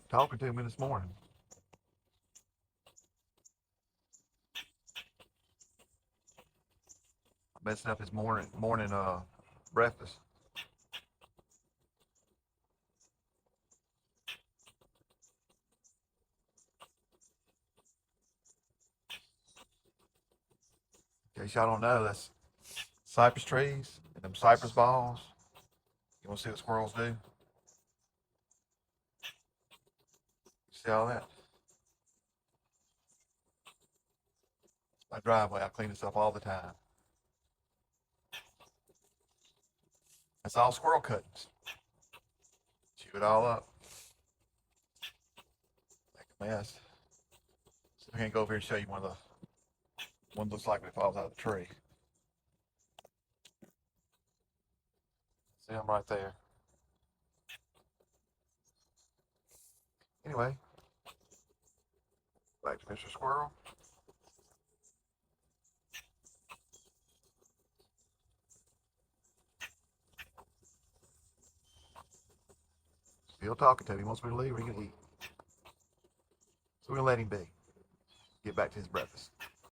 talking to me this morning. Messing up his morning breakfast. In case y'all don't know, that's cypress trees and them cypress balls. You want to see what squirrels do? See all that? My driveway, I clean this up all the time. That's all squirrel cuttings. Chew it all up. Make a mess. So I can't go over here and show you one looks like it falls out of the tree. See them right there. Anyway, back to Mr. Squirrel. Still talking to me. He wants me to leave or he can eat. So we're going to let him be. Get back to his breakfast.